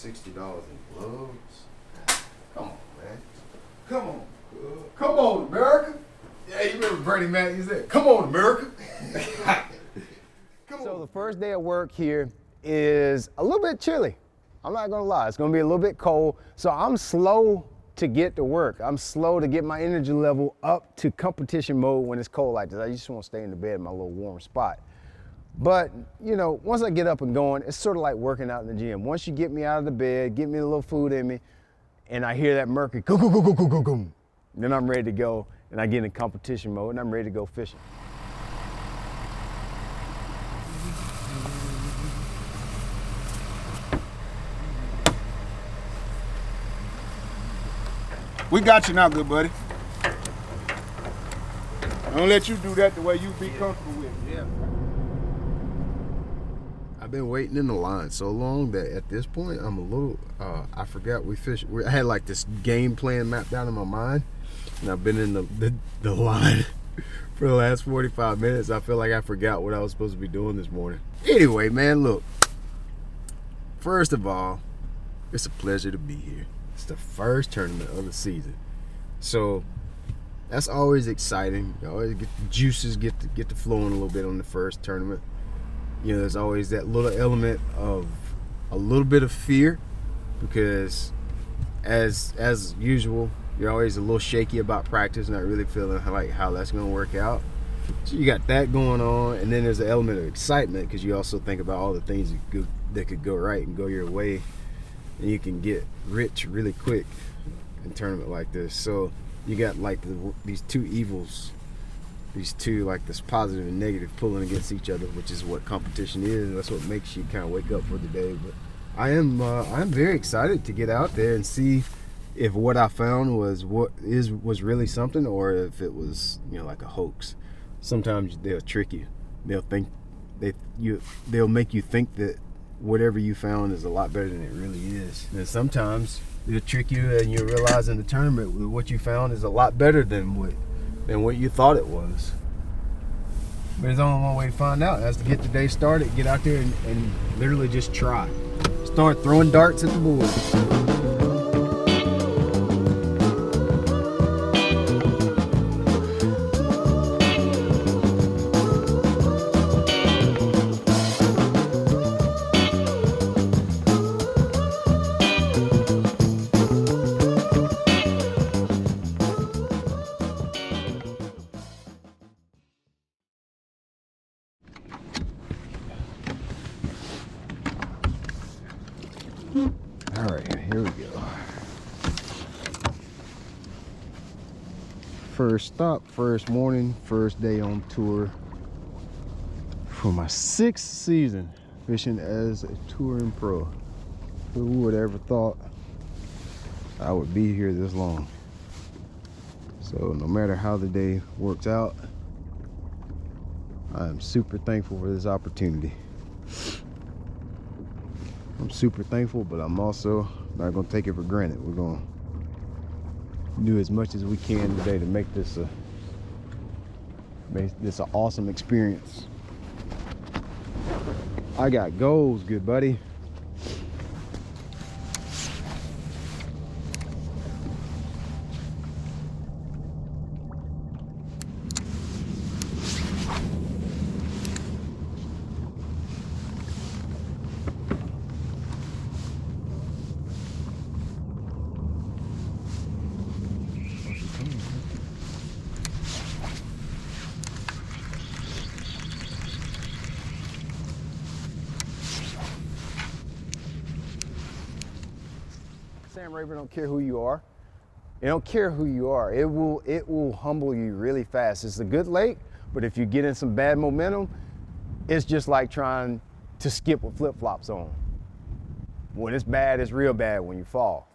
$60 in gloves. Come on, man. Come on. Come on, America. Yeah, you remember Bernie Mac? He said, "Come on, America." Come So on. the first day of work here is a little bit chilly. I'm not gonna lie, it's gonna be a little bit cold. So I'm slow to get to work. I'm slow to get my energy level up to competition mode when it's cold like this. I just wanna stay in the bed in my little warm spot. But, you know, once I get up and going, it's sort of like working out in the gym. Once you get me out of the bed, get me a little food in me, and I hear that mercury, go, go, go, go, go, go, go, then I'm ready to go, and I get in competition mode, and I'm ready to go fishing. We got you now, good buddy. I'm gonna let you do that the way you be comfortable with it. Yeah. I've been waiting in the line so long that at this point I'm a little, I forgot I had like this game plan mapped out in my mind, and I've been in the line for the last 45 minutes. I feel like I forgot what I was supposed to be doing this morning. Anyway, man, look. First of all, it's a pleasure to be here. It's the first tournament of the season. So that's always exciting. You always get the juices get to flowing a little bit on the first tournament. You know, there's always that little element of a little bit of fear, because as usual, you're always a little shaky about practice, not really feeling like how that's going to work out. So you got that going on, and then there's an element of excitement because you also think about all the things that could go right and go your way, and you can get rich really quick in a tournament like this. So you got like these two evils, these two, like this positive and negative, pulling against each other, which is what competition is. That's what makes you kind of wake up for the day. But I'm very excited to get out there and see if what I found was really something, or if it was, you know, like a hoax. Sometimes they'll trick you. They'll make you think that whatever you found is a lot better than it really is. And sometimes they'll trick you, and you realize in the tournament what you found is a lot better than what you thought it was. But there's only one way to find out. That's to get the day started, get out there and literally just try. Start throwing darts at the board. All right, here we go. First stop, first morning, first day on tour for my 6th season fishing as a touring pro. Who would ever thought I would be here this long? So no matter how the day works out, I am super thankful for this opportunity. I'm super thankful, but I'm also not gonna take it for granted. We're gonna do as much as we can today to make this an awesome experience. I got goals, good buddy. Sam Raver don't care who you are. It don't care who you are. It will humble you really fast. It's a good lake, but if you get in some bad momentum, it's just like trying to skip with flip-flops on. When it's bad, it's real bad when you fall.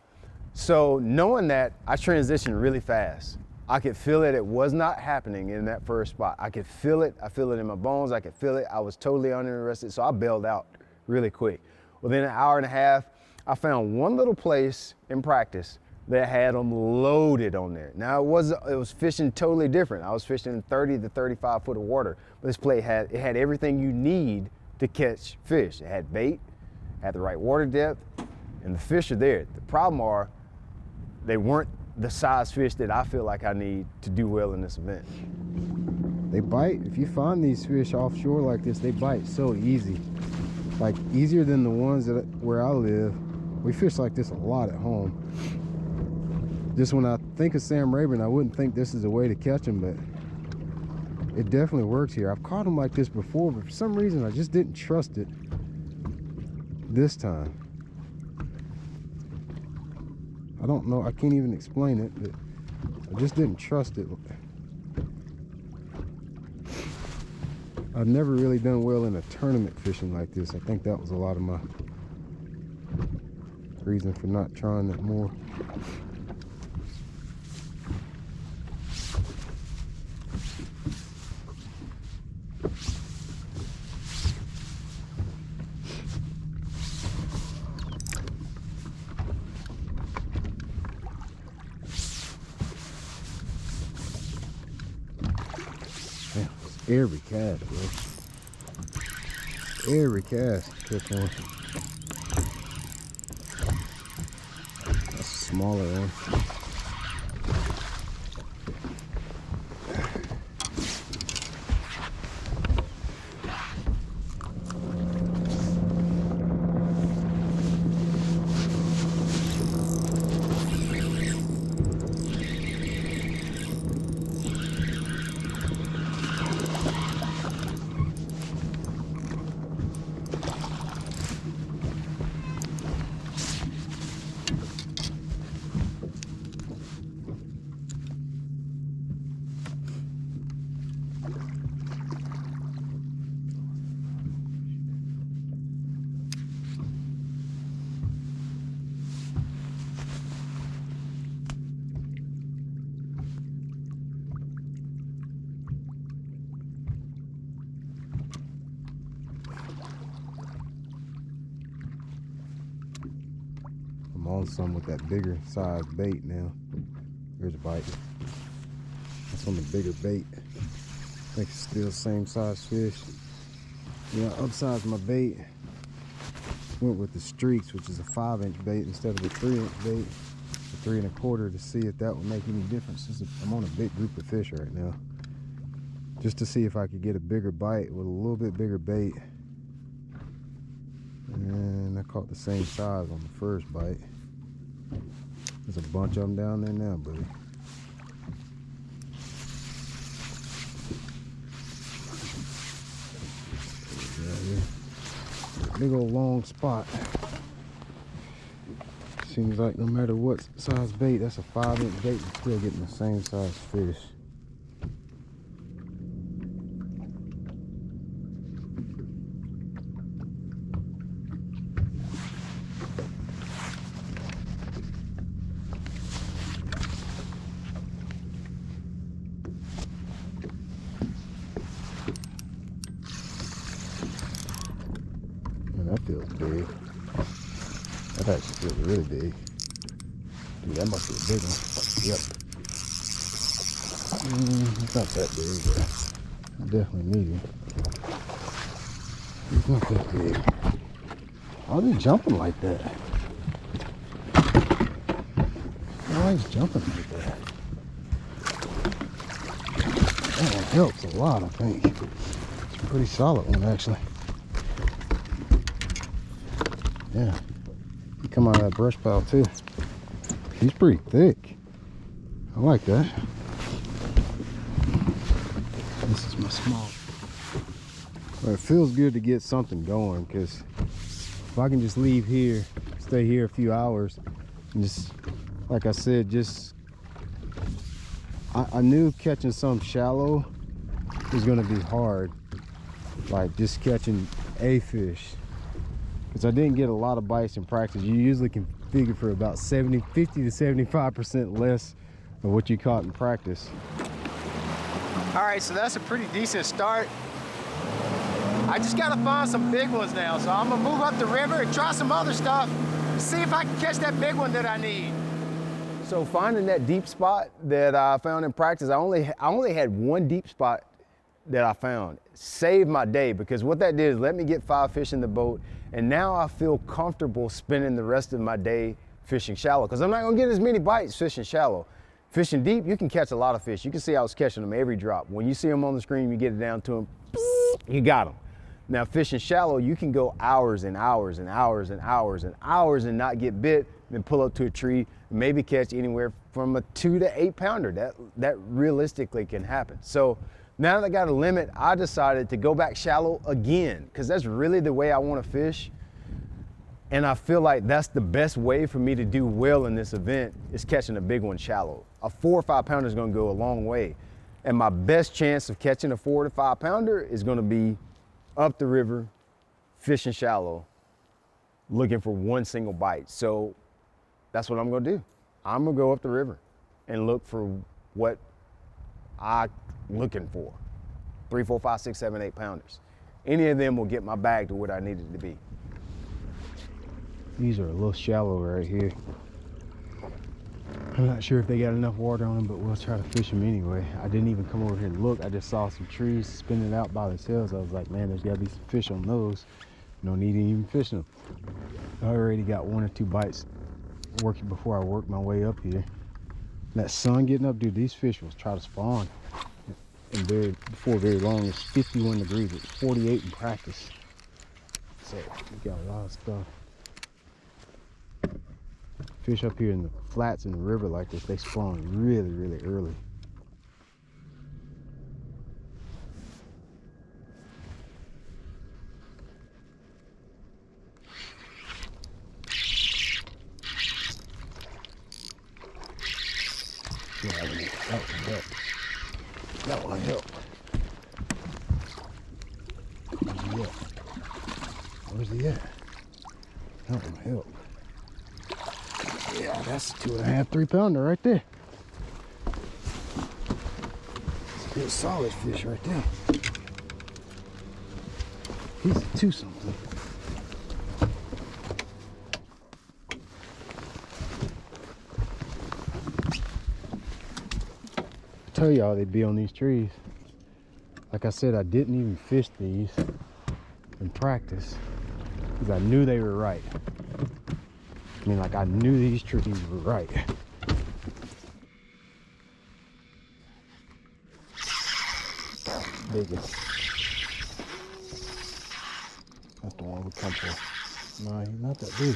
So knowing that, I transitioned really fast. I could feel it. It was not happening in that first spot. I could feel it. I feel it in my bones. I could feel it. I was totally uninterested, so I bailed out really quick. Within an hour and a half, I found one little place in practice that had them loaded on there. Now it was fishing totally different. I was fishing in 30 to 35 foot of water, but this play had everything you need to catch fish. It had bait, had the right water depth, and the fish are there. The problem are they weren't the size fish that I feel like I need to do well in this event. They bite. If you find these fish offshore like this, they bite so easy. Like easier than the ones where I live. We fish like this a lot at home. Just when I think of Sam Rayburn, I wouldn't think this is a way to catch them, but it definitely works here. I've caught them like this before, but for some reason I just didn't trust it this time. I don't know, I can't even explain it, but I just didn't trust it. I've never really done well in a tournament fishing like this. I think that was a lot of my reason for not trying it more. Every cast, bro. Every cast catch one. That's a smaller one. I'm on some with that bigger size bait now. Here's a bite. That's on the bigger bait. I think it's still the same size fish. Yeah, I upsized my bait. Went with the streaks, which is a 5-inch bait instead of a 3-inch bait. A 3 1/4 to see if that would make any difference. I'm on a big group of fish right now. Just to see if I could get a bigger bite with a little bit bigger bait. And I caught the same size on the first bite. There's a bunch of them down there now, buddy. Big old long spot. Seems like no matter what size bait, that's a 5-inch bait, you're still getting the same size fish. That feels big. That actually feels really big. Dude, that must be a big one. Yep. It's not that big, but definitely medium. It's not that big. Why are they jumping like that? Why is jumping like that? That one helps a lot, I think. It's a pretty solid one, actually. Yeah, he come out of that brush pile too. He's pretty thick. I like that. This is my small. But it feels good to get something going, because if I can just leave here, stay here a few hours, and just, like I said, just, I knew catching some shallow was gonna be hard. Like just catching a fish. Because I didn't get a lot of bites in practice. You usually can figure for about 50 to 75% less of what you caught in practice. All right, so that's a pretty decent start. I just gotta find some big ones now. So I'm gonna move up the river and try some other stuff and see if I can catch that big one that I need. So finding that deep spot that I found in practice, I only had one deep spot that I found saved my day, because what that did is let me get 5 fish in the boat, and now I feel comfortable spending the rest of my day fishing shallow, because I'm not gonna get as many bites fishing shallow. Fishing deep, you can catch a lot of fish. You can see I was catching them every drop. When you see them on the screen, you get it down to them, you got them. Now fishing shallow, you can go hours and hours and hours and hours and hours and not get bit, then pull up to a tree, and maybe catch anywhere from a 2 to 8 pounder. That realistically can happen. So now that I got a limit, I decided to go back shallow again, because that's really the way I want to fish. And I feel like that's the best way for me to do well in this event, is catching a big one shallow. A 4 or 5 pounder is going to go a long way. And my best chance of catching a 4 to 5 pounder is going to be up the river, fishing shallow, looking for one single bite. So that's what I'm going to do. I'm going to go up the river and look for what I'm looking for. 3, 4, 5, 6, 7, 8 pounders. Any of them will get my bag to what I need it to be. These are a little shallow right here. I'm not sure if they got enough water on them, but we'll try to fish them anyway. I didn't even come over here and look. I just saw some trees spinning out by themselves. I was like, man, there's gotta be some fish on those. No need to even fish them. I already got 1 or 2 bites working before I work my way up here. That sun getting up, dude, these fish will try to spawn. And before very long, it's 51 degrees. It's 48 in practice. So we got a lot of stuff. Fish up here in the flats in the river like this, they spawn really, really early. Yeah, that one help. That one help. Where's he at? Where's he at? That one help. Yeah, that's a 2.5, 3 pounder right there. It's a good solid fish right there. He's a 2 something. I tell y'all they'd be on these trees. Like I said, I didn't even fish these in practice because I knew they were right. I mean, like, I knew these trees were right. Biggest. That's the one we come for. No, he's not that big.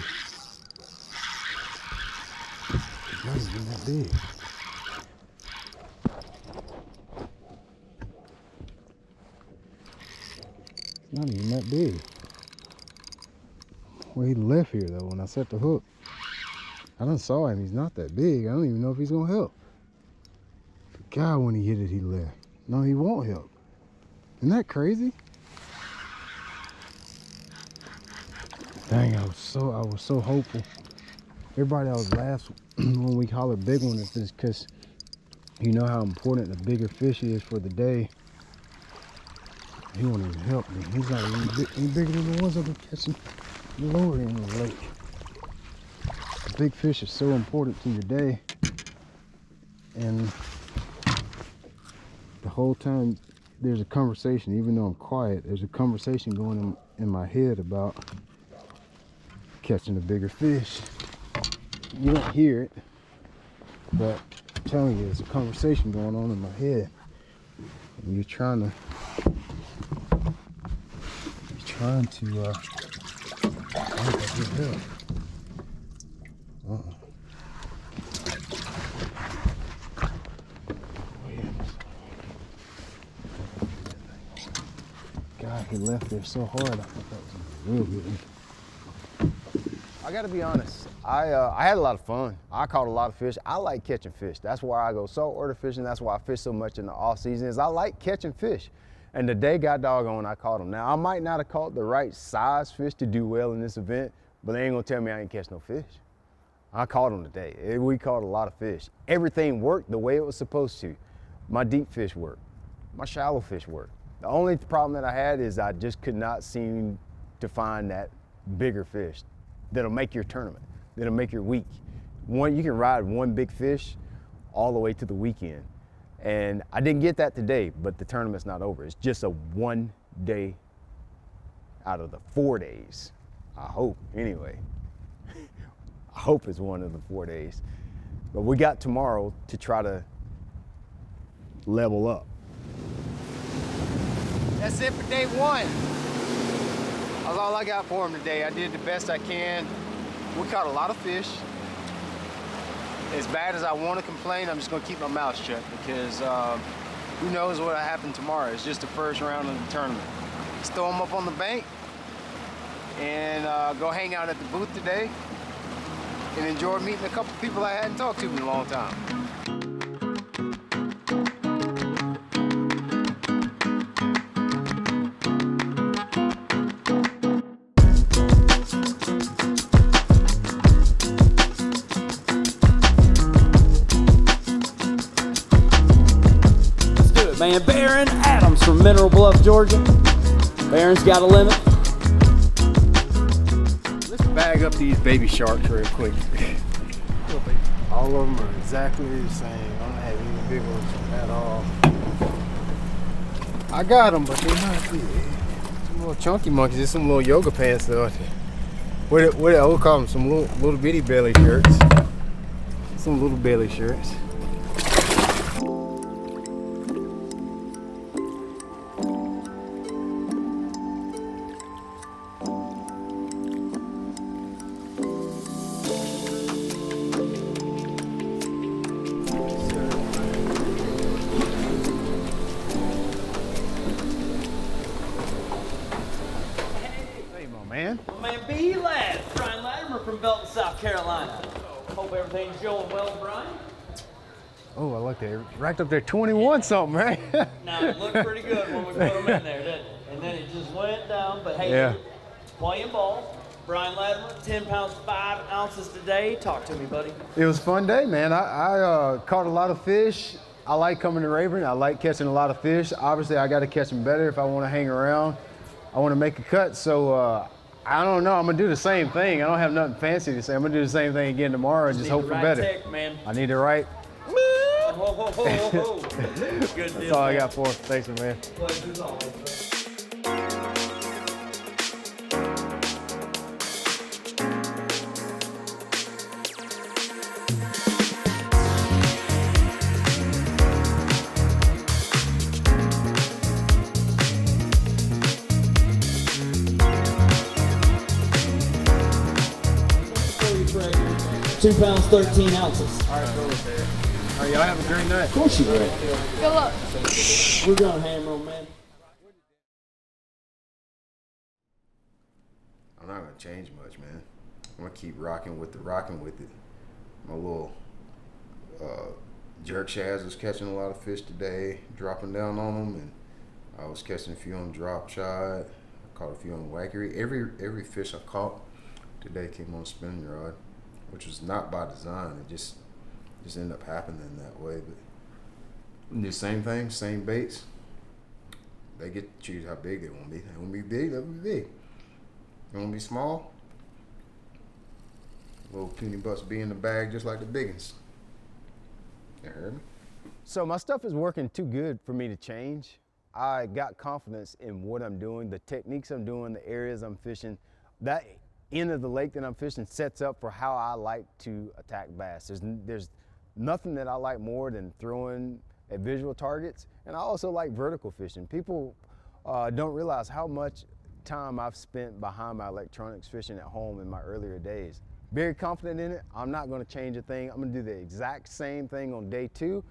He's not even that big. He's not even that big. Well, he left here though when I set the hook. I done saw him. He's not that big. I don't even know if he's gonna help. But God, when he hit it, he left. No, he won't help. Isn't that crazy? Dang, I was so hopeful. Everybody always laughs when we call it big one, is because you know how important the bigger fish is for the day. He won't even help me. He's not even any bigger than the ones I've been catching lower in the lake. The big fish is so important to your day, and the whole time there's a conversation, even though I'm quiet, there's a conversation going in my head about catching a bigger fish. You don't hear it, but I'm telling you, there's a conversation going on in my head. And you're trying to God, he left there so hard. I thought that was a real good one. I gotta be honest, I had a lot of fun. I caught a lot of fish. I like catching fish. That's why I go saltwater fishing. That's why I fish so much in the off season, is I like catching fish. And today, God doggone, I caught them. Now, I might not have caught the right size fish to do well in this event, but they ain't gonna tell me I ain't catch no fish. I caught them today. We caught a lot of fish. Everything worked the way it was supposed to. My deep fish worked. My shallow fish worked. The only problem that I had is I just could not seem to find that bigger fish that'll make your tournament, that'll make your week. You can ride one big fish all the way to the weekend. And I didn't get that today, but the tournament's not over. It's just a 1 day out of the 4 days. I hope, anyway. I hope it's one of the 4 days. But we got tomorrow to try to level up. That's it for day one. That's all I got for him today. I did the best I can. We caught a lot of fish. As bad as I want to complain, I'm just going to keep my mouth shut because who knows what will happen tomorrow. It's just the first round of the tournament. Let's throw them up on the bank and go hang out at the booth today and enjoy meeting a couple people I hadn't talked to in a long time. Man, Baron Adams from Mineral Bluff, Georgia. Baron's got a limit. Let's bag up these baby sharks real quick. All of them are exactly the same. I don't have any big ones at all. I got them, but they're not big. Some little chunky monkeys. There's some little yoga pants though. What I would call them, some little bitty belly shirts. Some little belly shirts. Man. My man B. Lad, Brian Latimer from Belton, South Carolina. Hope everything's going well, Brian. Oh, I like that. Racked up there 21 something, right? Now it looked pretty good when we put them in there, didn't it? And then it just went down. But hey, yeah. Playing ball. Brian Latimer, 10 pounds 5 ounces today. Talk to me, buddy. It was a fun day, man. I caught a lot of fish. I like coming to Rayburn. I like catching a lot of fish. Obviously, I got to catch them better if I want to hang around. I want to make a cut, so I don't know. I'm gonna do the same thing. I don't have nothing fancy to say. I'm gonna do the same thing again tomorrow and just hope for better. Tech, man. I need the right. Good deal. That's all I got for. Thanks, man. Pleasure's always. Two pounds 13 ounces. All right, cool. All right, y'all have a great night. Of course you will. Good luck. We're gonna hammer 'em, man. I'm not gonna change much, man. I'm gonna keep rocking with it. My little jerk shads was catching a lot of fish today, dropping down on them, and I was catching a few on drop shot. I caught a few on wackery. Every fish I caught today came on a spinning rod, which was not by design. It just ended up happening that way. But the same thing, same baits. They get to choose how big they want to be. They want to be big, they'll be big. They want to be small. Little puny butts be in the bag just like the big ones. You heard me? So my stuff is working too good for me to change. I got confidence in what I'm doing, the techniques I'm doing, the areas I'm fishing. That end of the lake that I'm fishing sets up for how I like to attack bass. There's nothing that I like more than throwing at visual targets, and I also like vertical fishing. People don't realize how much time I've spent behind my electronics fishing at home in my earlier days. Very confident in it. I'm not going to change a thing. I'm going to do the exact same thing on day 2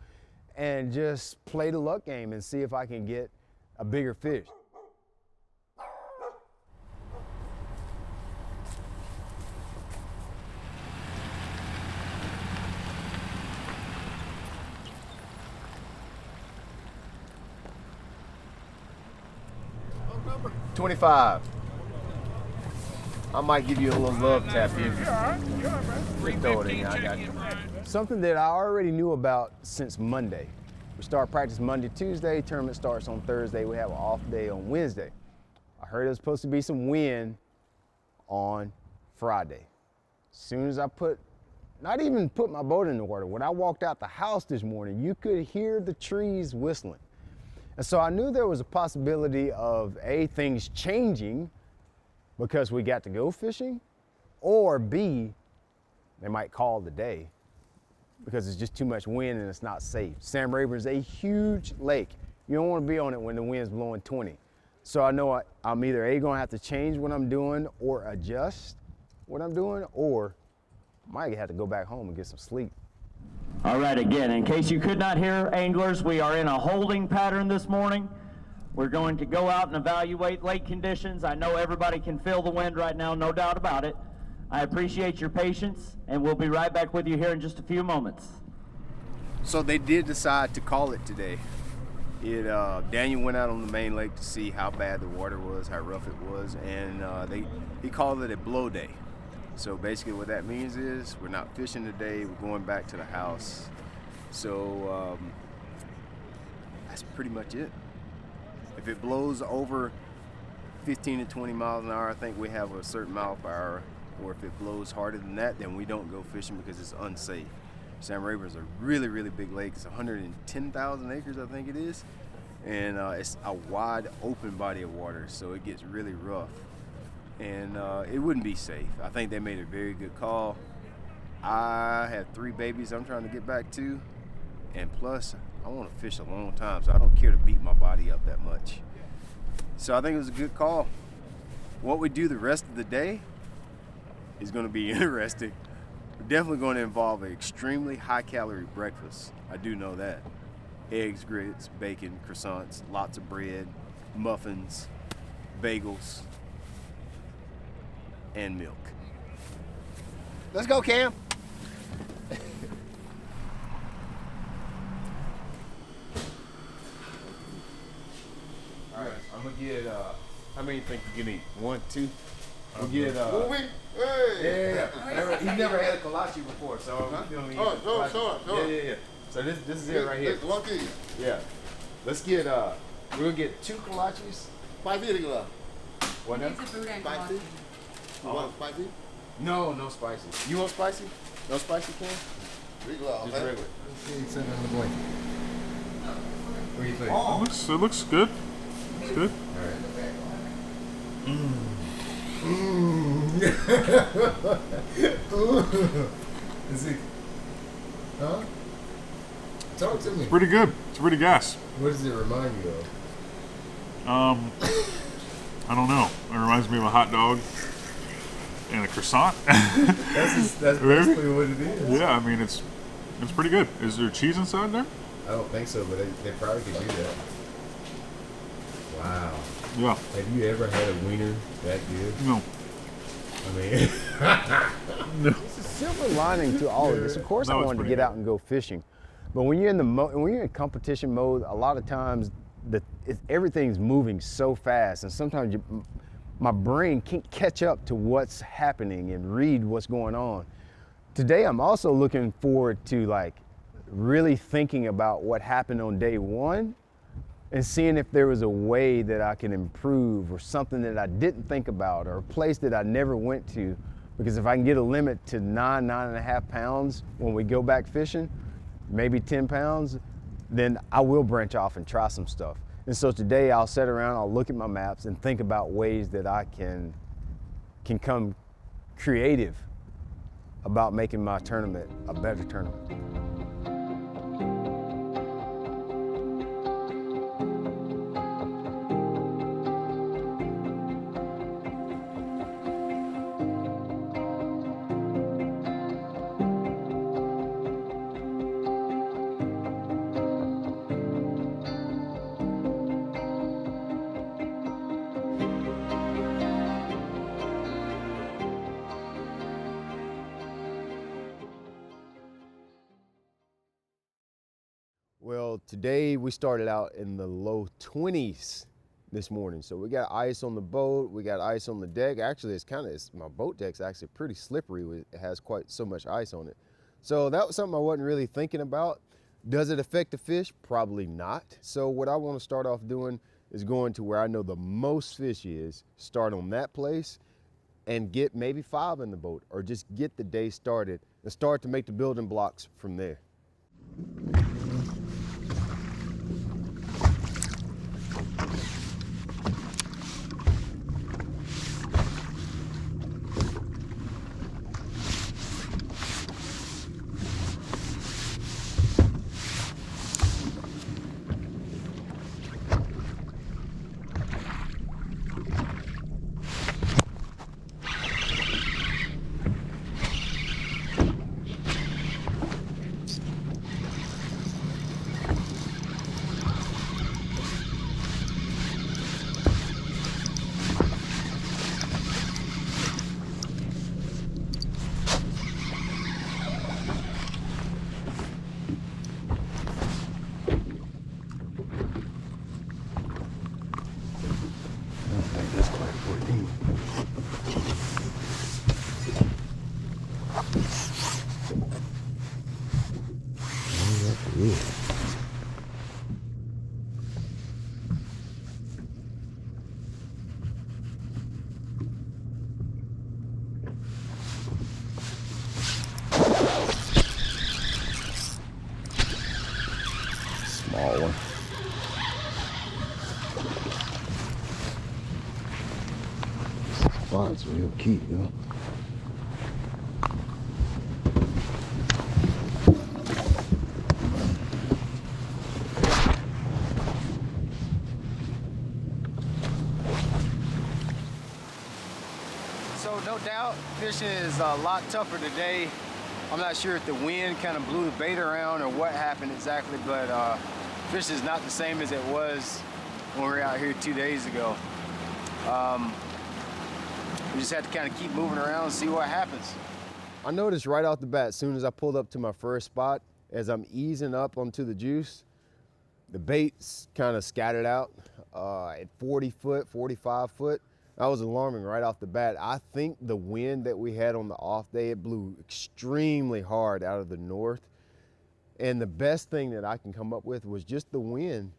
and just play the luck game and see if I can get a bigger fish. $25. I might give you a little love tap here. Just throw it in, I got you. Something that I already knew about since Monday. We start practice Monday, Tuesday, tournament starts on Thursday. We have an off day on Wednesday. I heard there's supposed to be some wind on Friday. As soon as I put not even put my boat in the water. When I walked out the house this morning, you could hear the trees whistling. And so I knew there was a possibility of A, things changing because we got to go fishing, or B, they might call the day because it's just too much wind and it's not safe. Sam Rayburn is a huge lake. You don't want to be on it when the wind's blowing 20. So I know I'm either A, gonna have to change what I'm doing or adjust what I'm doing, or might have to go back home and get some sleep. All right, again, in case you could not hear, anglers, we are in a holding pattern this morning. We're going to go out and evaluate lake conditions. I know everybody can feel the wind right now, no doubt about it. I appreciate your patience, and we'll be right back with you here in just a few moments. So they did decide to call it today. Daniel went out on the main lake to see how bad the water was, how rough it was, and he called it a blow day. So basically what that means is we're not fishing today, we're going back to the house. So that's pretty much it. If it blows over 15 to 20 miles an hour, I think we have a certain mile per hour. Or if it blows harder than that, then we don't go fishing because it's unsafe. Sam Rayburn is a really, really big lake. It's 110,000 acres, I think it is. And it's a wide open body of water, so it gets really rough. And it wouldn't be safe. I think they made a very good call. I have 3 babies I'm trying to get back to. And plus, I want to fish a long time, so I don't care to beat my body up that much. So I think it was a good call. What we do the rest of the day is going to be interesting. We're definitely going to involve an extremely high-calorie breakfast. I do know that. Eggs, grits, bacon, croissants, lots of bread, muffins, bagels, and milk. Let's go, Cam. All right, I'm gonna get. How many think you can eat? 1, 2. We'll get. Hey! Yeah. He never had a kolache before, so I'm feeling. Sure. Yeah. So this is it right here. It's lucky. Yeah. Let's get. We're gonna get 2 kolaches. Spicy regular. What now? Spicy? You want spicy? No spicy. You want spicy? No spicy, Ken? Regular, okay. Just regular. Sitting on the blanket. What do you think? It looks good. It's good. Is it? Huh? Talk to me. Pretty good. It's pretty gas. What does it remind you of? I don't know. It reminds me of a hot dog and a croissant. That's basically what it is. Yeah, I mean it's pretty good. Is there cheese inside there? I don't think so, but they probably could do that. Wow. Yeah. Have you ever had a wiener that good? No. I mean, There's a silver lining to all of this. Of course, No, I it's wanted to pretty get out and go fishing, but when you're in competition mode, a lot of times everything's moving so fast, and sometimes my brain can't catch up to what's happening and read what's going on. Today, I'm also looking forward to really thinking about what happened on day 1 and seeing if there was a way that I can improve or something that I didn't think about or a place that I never went to. Because if I can get a limit to 9.5 pounds when we go back fishing, maybe 10 pounds, then I will branch off and try some stuff. And so today I'll sit around, I'll look at my maps and think about ways that I can come creative about making my tournament a better tournament. Well, today we started out in the low 20s this morning. So we got ice on the boat, we got ice on the deck. Actually, my boat deck's actually pretty slippery. It has quite so much ice on it. So that was something I wasn't really thinking about. Does it affect the fish? Probably not. So what I want to start off doing is going to where I know the most fish is, start on that place and get maybe 5 in the boat, or just get the day started and start to make the building blocks from there. Small one. Spot's real cute, yo. So no doubt fishing is a lot tougher today. I'm not sure if the wind kind of blew the bait around or what happened exactly, but fish is not the same as it was when we were out here 2 days ago. We just have to kind of keep moving around and see what happens. I noticed right off the bat, as soon as I pulled up to my first spot, as I'm easing up onto the juice, the bait's kind of scattered out at 40 foot, 45 foot. That was alarming right off the bat. I think the wind that we had on the off day, it blew extremely hard out of the north. And the best thing that I can come up with was just the wind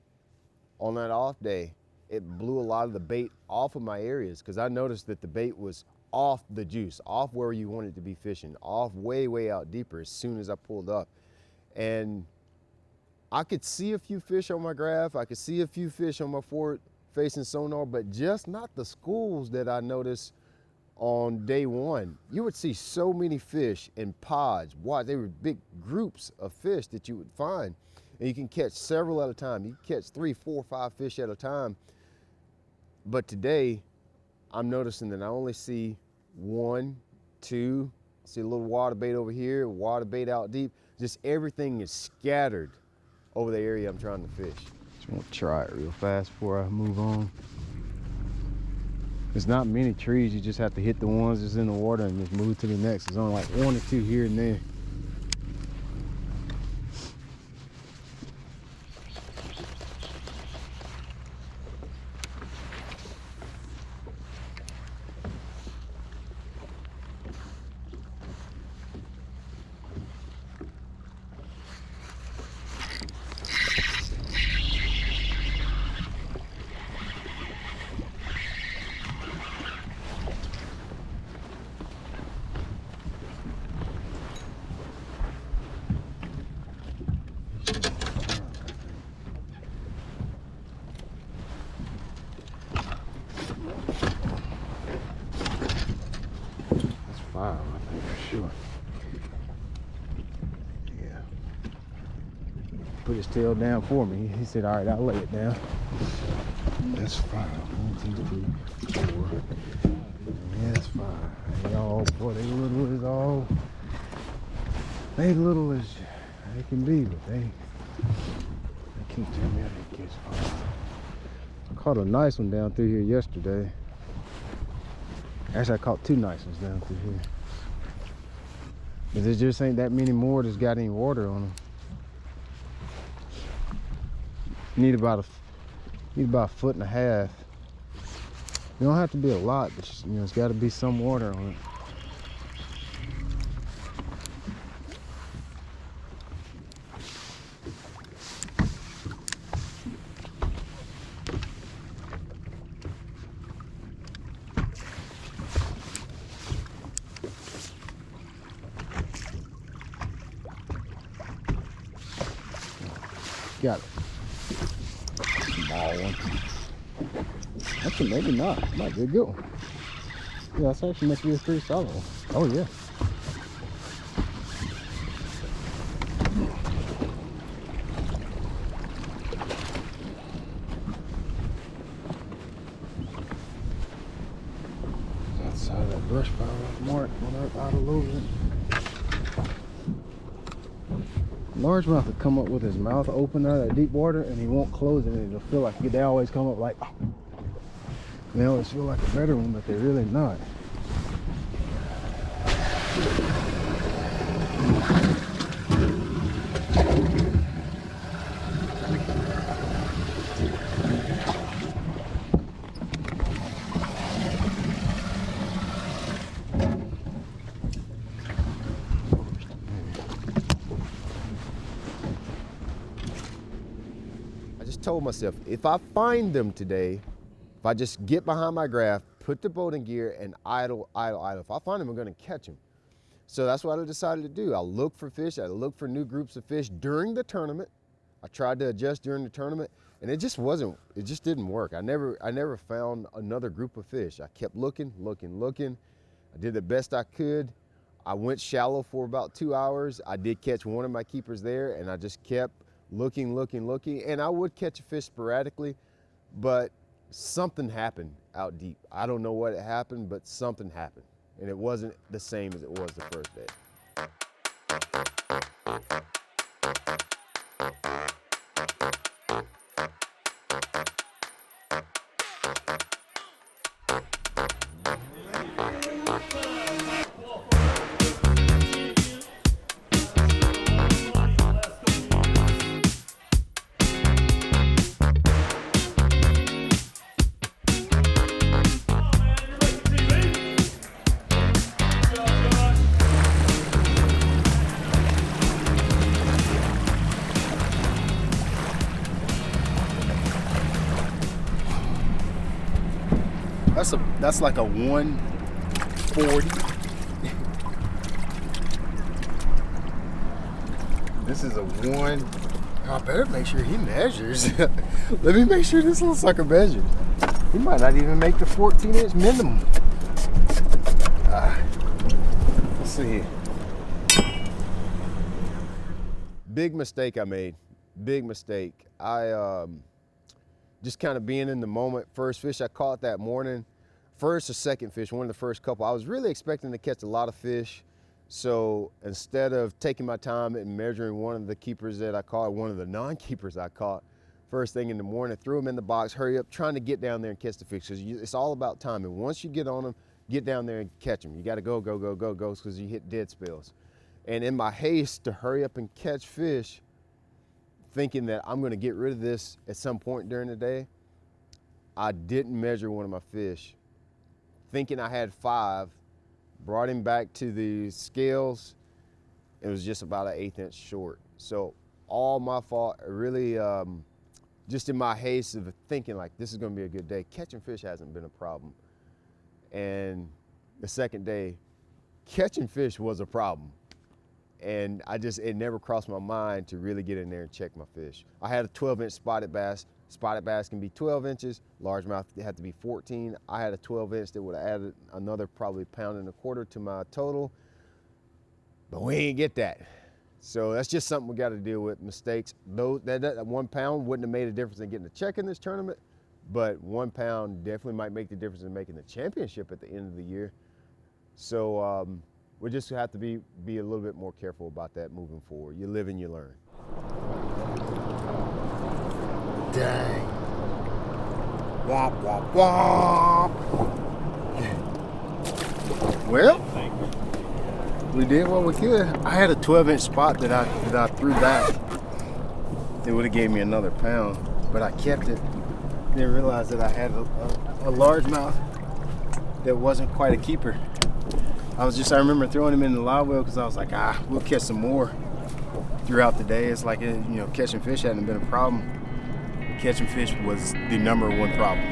on that off day. It blew a lot of the bait off of my areas because I noticed that the bait was off the juice, off where you wanted to be fishing, off way, way out deeper as soon as I pulled up. And I could see a few fish on my graph. I could see a few fish on my forward facing sonar, but just not the schools that I noticed on day one. You would see so many fish in pods. Wow, they were big groups of fish that you would find. And you can catch several at a time. You can catch 3, 4, 5 fish at a time. But today, I'm noticing that I only see 1, 2, I see a little water bait over here, water bait out deep. Just everything is scattered over the area I'm trying to fish. Just want to try it real fast before I move on. There's not many trees, you just have to hit the ones that's in the water and just move to the next. There's only like 1 or 2 here and there. I think for sure. Yeah. Put his tail down for me. He said, all right, I'll lay it down. That's 5. 1, 2, 3, 4. Yeah, that's 5. And y'all, boy, they little as they can be, but they can't tell me how they catch 5. I caught a nice one down through here yesterday. Actually, I caught 2 nice ones down through here. But there just ain't that many more that's got any water on them. Need about a foot and a half. You don't have to be a lot, but just, it's got to be some water on it. Got it. Small one. Actually, maybe not. Might be a good one. Yeah, this actually must be a pretty solid one. Oh, yeah. Outside of that brush pile, mark when they're out of loading. Largemouth will come up with his mouth open out of that deep water and he won't close it, and it'll feel like they always come up like, oh. They always feel like a better one, but they're really not. I just told myself, if I find them today, if I just get behind my graph, put the boat in gear and idle. If I find them, I'm gonna catch them. So that's what I decided to do. I look for fish, I look for new groups of fish during the tournament. I tried to adjust during the tournament and it just didn't work. I never found another group of fish. I kept looking. I did the best I could. I went shallow for about 2 hours. I did catch one of my keepers there and I just kept looking. And I would catch a fish sporadically, but something happened out deep. I don't know what happened, but something happened. And it wasn't the same as it was the first day. That's like a 140. This is a one. I better make sure he measures. Let me make sure this little sucker measures. He might not even make the 14-inch minimum. Let's see. Big mistake I made. Big mistake. I just kind of being in the moment. First fish I caught that morning. First or second fish, one of the first couple. I was really expecting to catch a lot of fish. So instead of taking my time and measuring one of the keepers that I caught, one of the non-keepers I caught, first thing in the morning, threw them in the box, hurry up, trying to get down there and catch the fish. Because it's all about timing. Once you get on them, get down there and catch them. You got to go, because you hit dead spills. And in my haste to hurry up and catch fish, thinking that I'm going to get rid of this at some point during the day, I didn't measure one of my fish. Thinking I had 5, brought him back to the scales. It was just about an 1/8 inch short. So all my fault, really, just in my haste of thinking like this is gonna be a good day. Catching fish hasn't been a problem. And the second day, catching fish was a problem. And it never crossed my mind to really get in there and check my fish. I had a 12-inch spotted bass. Spotted bass can be 12 inches, largemouth had to be 14. I had a 12-inch that would have added another probably 1.25 pounds to my total, but we ain't get that. So that's just something we got to deal with, mistakes. That 1 pound wouldn't have made a difference in getting a check in this tournament, but 1 pound definitely might make the difference in making the championship at the end of the year. So we just have to be a little bit more careful about that moving forward. You live and you learn. Dang. Womp, womp, womp. Well, we did what we could. I had a 12-inch spot that I threw back. It would have gave me another pound, but I kept it. Didn't realize that I had a largemouth that wasn't quite a keeper. I remember throwing him in the live well because I was like, we'll catch some more throughout the day. It's like, catching fish hadn't been a problem. Catching fish was the #1 problem.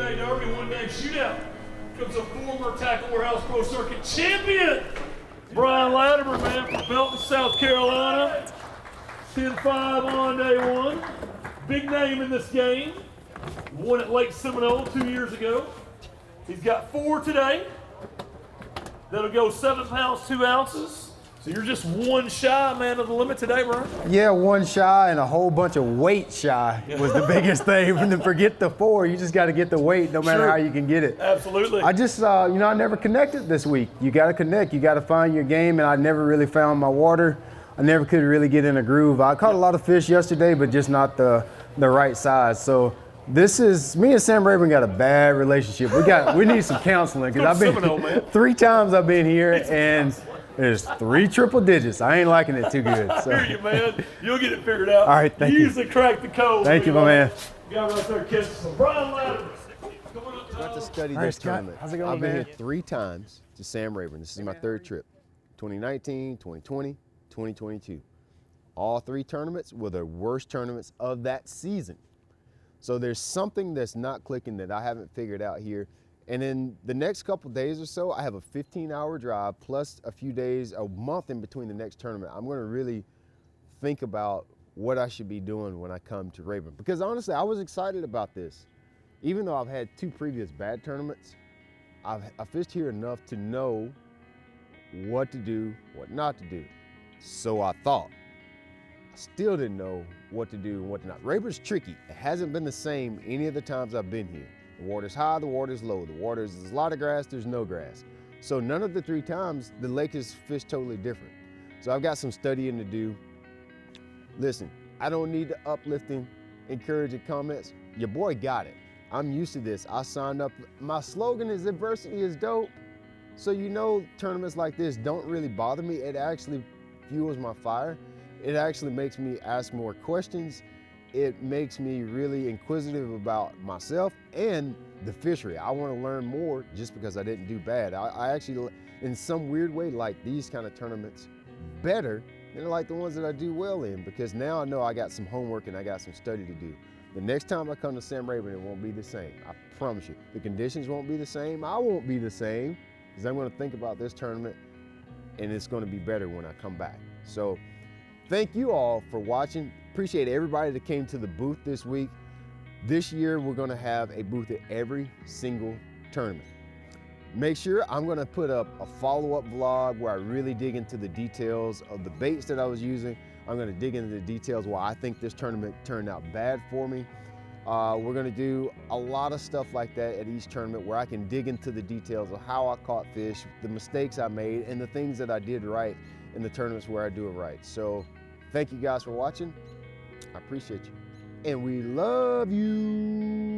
2K Derby one-day shootout comes a former Tackle Warehouse Pro Circuit champion, Brian Latimer, man, from Belton, South Carolina. 10-5 on day one. Big name in this game. Won at Lake Seminole 2 years ago. He's got 4 today. That'll go 7 pounds, 2 ounces. So you're just one shy, man, of the limit today, Brian? Yeah, one shy and a whole bunch of weight shy was the biggest thing. Forget the 4, you just got to get the weight no matter Sure. how you can get it. Absolutely. I just, I never connected this week. You got to connect. You got to find your game, and I never really found my water. I never could really get in a groove. I caught a lot of fish yesterday, but just not the right size. So this is, me and Sam Rayburn got a bad relationship. We need some counseling, because I've Seminole, man. been 3 times I've been here, and there's 3 triple digits. I ain't liking it too good. So. I hear you, man. You'll get it figured out. All right, thank you. usually crack the code. Thank you, my man. Guy right there catching some. Brian Latimer. Coming up, Got to study All right, this Scott. tournament. How's it going, I've been man? here 3 times to Sam Rayburn. This is my 3rd trip. 2019, 2020, 2022. All 3 tournaments were the worst tournaments of that season. So there's something that's not clicking that I haven't figured out here. And in the next couple days or so, I have a 15-hour drive plus a few days, a month in between the next tournament. I'm going to really think about what I should be doing when I come to Rayburn. Because honestly, I was excited about this. Even though I've had 2 previous bad tournaments, I fished here enough to know what to do, what not to do. So I thought. I still didn't know what to do and what to not. Rayburn's tricky. It hasn't been the same any of the times I've been here. The water's high, the water's low. There's a lot of grass, there's no grass. So none of the 3 times, the lake is fished totally different. So I've got some studying to do. Listen, I don't need the uplifting, encouraging comments. Your boy got it. I'm used to this. I signed up. My slogan is adversity is dope. So tournaments like this don't really bother me. It actually fuels my fire. It actually makes me ask more questions. It makes me really inquisitive about myself and the fishery. I want to learn more just because I didn't do bad. I actually, in some weird way, like these kind of tournaments better than like the ones that I do well in, because now I know I got some homework and I got some study to do. The next time I come to Sam Rayburn, it won't be the same. I promise you. The conditions won't be the same. I won't be the same, because I'm going to think about this tournament and it's going to be better when I come back. So thank you all for watching. Appreciate everybody that came to the booth this week. This year, we're gonna have a booth at every single tournament. Make sure I'm gonna put up a follow-up vlog where I really dig into the details of the baits that I was using. I'm gonna dig into the details why I think this tournament turned out bad for me. We're gonna do a lot of stuff like that at each tournament where I can dig into the details of how I caught fish, the mistakes I made, and the things that I did right in the tournaments where I do it right. So thank you guys for watching. I appreciate you. And we love you.